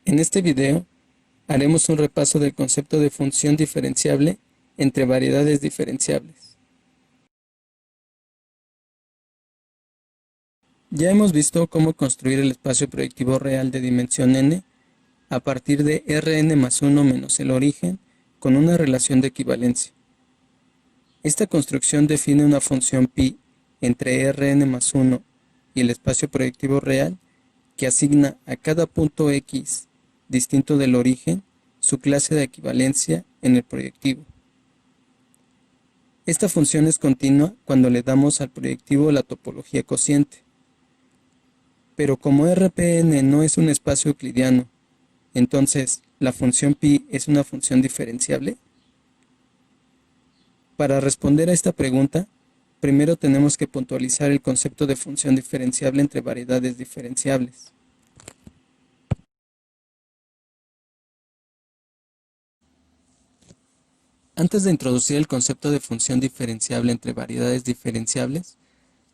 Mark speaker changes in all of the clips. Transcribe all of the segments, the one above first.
Speaker 1: En este video haremos un repaso del concepto de función diferenciable entre variedades diferenciables. Ya hemos visto cómo construir el espacio proyectivo real de dimensión n a partir de Rn más 1 menos el origen con una relación de equivalencia. Esta construcción define una función π entre Rn más 1 y el espacio proyectivo real que asigna a cada punto x distinto del origen su clase de equivalencia en el proyectivo. Esta función es continua cuando le damos al proyectivo la topología cociente. Pero como Rpn no es un espacio euclidiano, entonces ¿la función π es una función diferenciable? Para responder a esta pregunta, primero tenemos que puntualizar el concepto de función diferenciable entre variedades diferenciables. Antes de introducir el concepto de función diferenciable entre variedades diferenciables,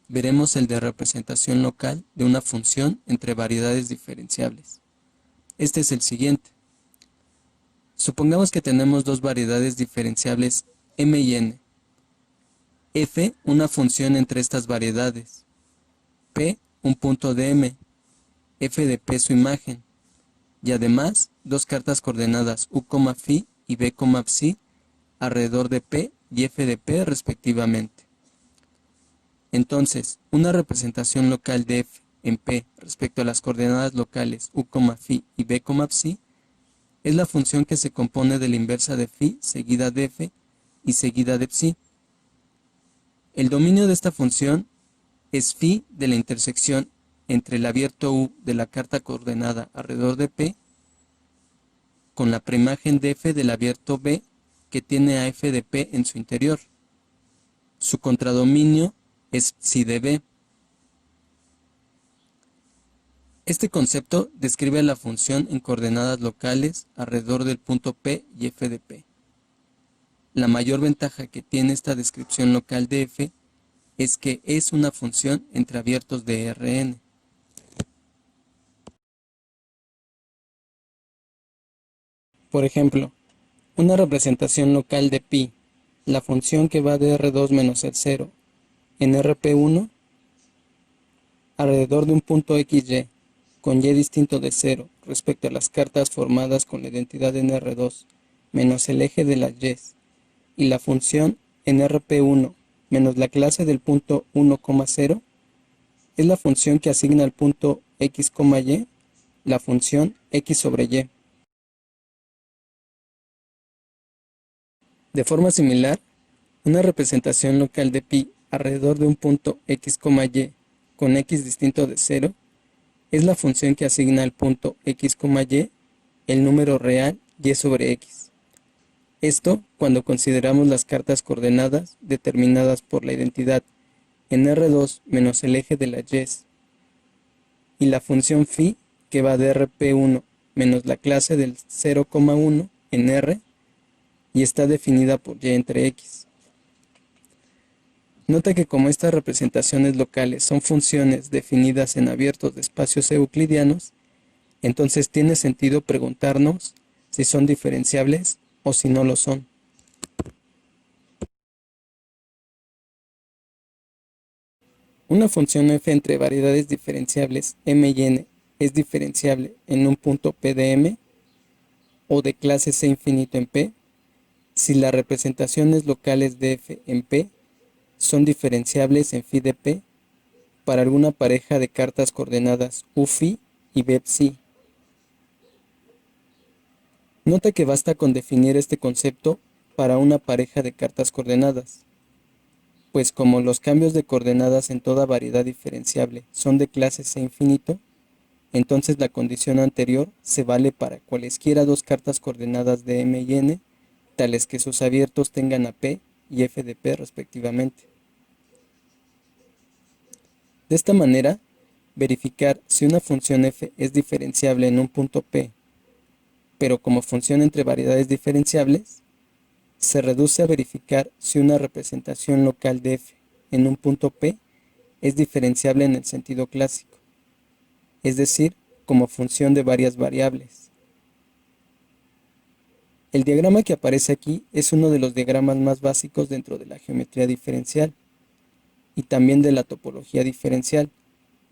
Speaker 1: veremos el de representación local de una función entre variedades diferenciables. Este es el siguiente. Supongamos que tenemos dos variedades diferenciables m y n. F, una función entre estas variedades. P, un punto de m. F de P su imagen. Y además, dos cartas coordenadas u, phi y b, psi alrededor de P y F de P respectivamente. Entonces, una representación local de F en P respecto a las coordenadas locales u, phi y b, psi es la función que se compone de la inversa de phi seguida de F y seguida de psi. El dominio de esta función es phi de la intersección entre el abierto U de la carta coordenada alrededor de P con la preimagen de F del abierto B que tiene a F de P en su interior. Su contradominio es psi de B. Este concepto describe la función en coordenadas locales alrededor del punto P y F de P. La mayor ventaja que tiene esta descripción local de F es que es una función entre abiertos de Rn. Por ejemplo, una representación local de π, la función que va de R2 menos el 0 en Rp1 alrededor de un punto xy con y distinto de 0 respecto a las cartas formadas con la identidad en R2 menos el eje de las y la función en Rp1 menos la clase del punto 1, 0 es la función que asigna al punto x, y la función x sobre y. De forma similar, una representación local de π alrededor de un punto x, y con x distinto de 0 es la función que asigna al punto x, y el número real y sobre x. Esto cuando consideramos las cartas coordenadas determinadas por la identidad en R2 menos el eje de las y la función phi que va de Rp1 menos la clase del 0,1 en R y está definida por y entre x. Nota que como estas representaciones locales son funciones definidas en abiertos de espacios euclidianos, entonces tiene sentido preguntarnos si son diferenciables o si no lo son. Una función f entre variedades diferenciables m y n es diferenciable en un punto P de m o de clase C infinito en P si las representaciones locales de f en P son diferenciables en phi de P para alguna pareja de cartas coordenadas u phi y b psi. Nota que basta con definir este concepto para una pareja de cartas coordenadas, pues como los cambios de coordenadas en toda variedad diferenciable son de clase C infinito, entonces la condición anterior se vale para cualesquiera dos cartas coordenadas de m y n, tales que sus abiertos tengan a P y F de P respectivamente. De esta manera, verificar si una función f es diferenciable en un punto P, pero como función entre variedades diferenciables, se reduce a verificar si una representación local de f en un punto P es diferenciable en el sentido clásico, es decir, como función de varias variables. El diagrama que aparece aquí es uno de los diagramas más básicos dentro de la geometría diferencial y también de la topología diferencial,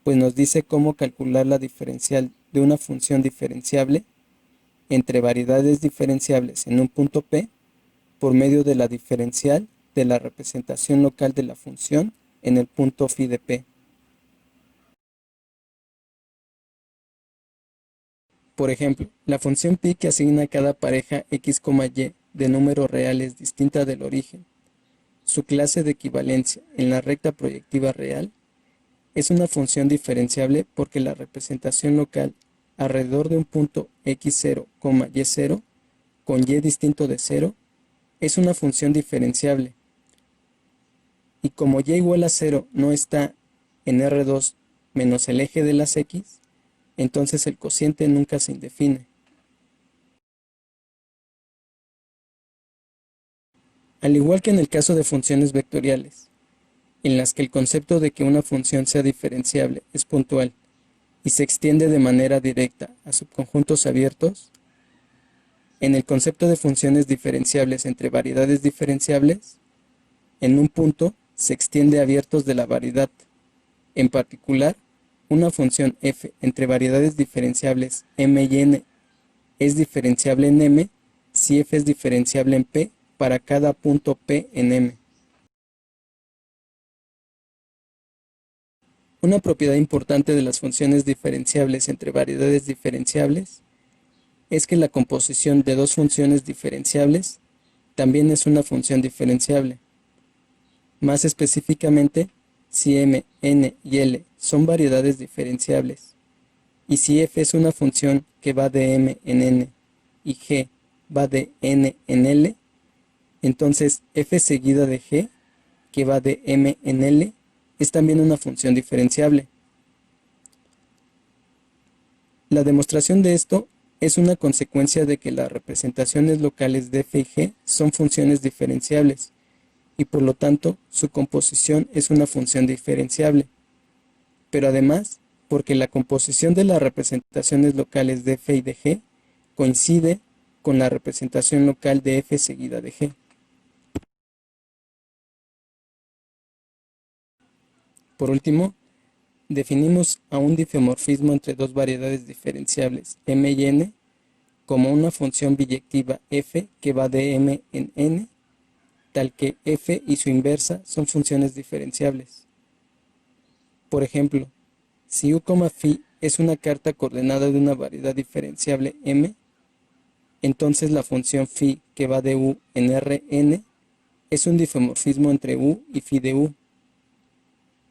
Speaker 1: pues nos dice cómo calcular la diferencial de una función diferenciable entre variedades diferenciables en un punto P por medio de la diferencial de la representación local de la función en el punto phi de P. Por ejemplo, la función pi que asigna a cada pareja x, y de números reales distinta del origen, su clase de equivalencia en la recta proyectiva real, es una función diferenciable porque la representación local alrededor de un punto x0, y0, con y distinto de 0, es una función diferenciable. Y como y igual a 0 no está en R2 menos el eje de las x, entonces el cociente nunca se indefine. Al igual que en el caso de funciones vectoriales, en las que el concepto de que una función sea diferenciable es puntual y se extiende de manera directa a subconjuntos abiertos, en el concepto de funciones diferenciables entre variedades diferenciables, en un punto se extiende a abiertos de la variedad. En particular, una función f entre variedades diferenciables m y n es diferenciable en m si f es diferenciable en p para cada punto p en m. Una propiedad importante de las funciones diferenciables entre variedades diferenciables es que la composición de dos funciones diferenciables también es una función diferenciable. Más específicamente, si m, n y l son variedades diferenciables, y si f es una función que va de m en n y g va de n en l, entonces f seguida de g, que va de m en l, es también una función diferenciable. La demostración de esto es una consecuencia de que las representaciones locales de f y g son funciones diferenciables, y por lo tanto su composición es una función diferenciable. Pero además, porque la composición de las representaciones locales de f y de g coincide con la representación local de f seguida de g. Por último, definimos a un difeomorfismo entre dos variedades diferenciables m y n como una función biyectiva f que va de m en n, tal que f y su inversa son funciones diferenciables. Por ejemplo, si u, phi es una carta coordenada de una variedad diferenciable m, entonces la función phi que va de u en Rn es un difeomorfismo entre u y phi de u.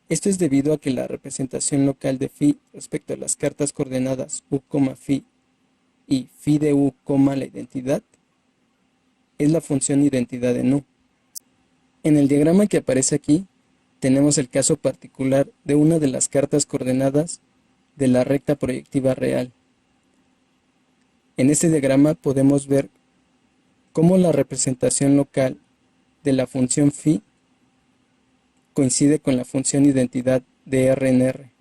Speaker 1: Esto es debido a que la representación local de phi respecto a las cartas coordenadas u, phi y phi de u, la identidad, es la función identidad en u. En el diagrama que aparece aquí, tenemos el caso particular de una de las cartas coordenadas de la recta proyectiva real. En este diagrama podemos ver cómo la representación local de la función phi coincide con la función identidad de Rn.